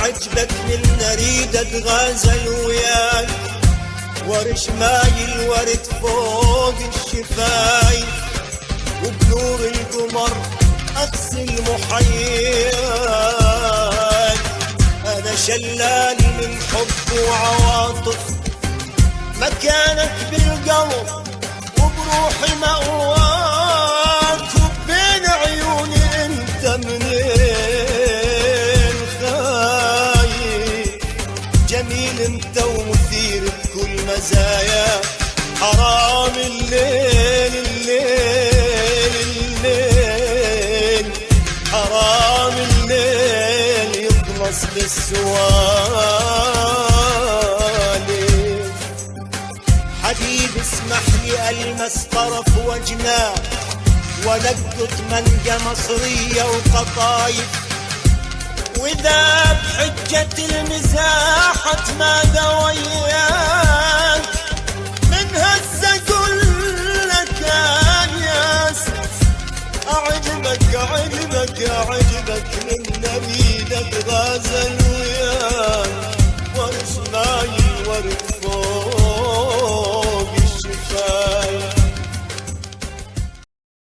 عجبك من اريد اتغازل وياك، ورش ماي الورد فوق الشفايف، وبنور القمر اغسل محياك. انا شلال من حب وعواطف، مكانك بالقلب وبروحي مأواك، وبين عيوني انت منين خايف. جميل انت ومثير بكل مزايا، حرام الليل الليل الليل، حرام الليل يطمس بالسوالف. حبيب اسمح لي المس طرف وجناك، ولقط منجة مصرية وقطايف، واذا بحجة المزاح اتمادى وياك، من هسه اقول لك يا اسف اعجبك اعجبك اعجبك، من اريد اتغازل وياك، ورش ماي الورد فوق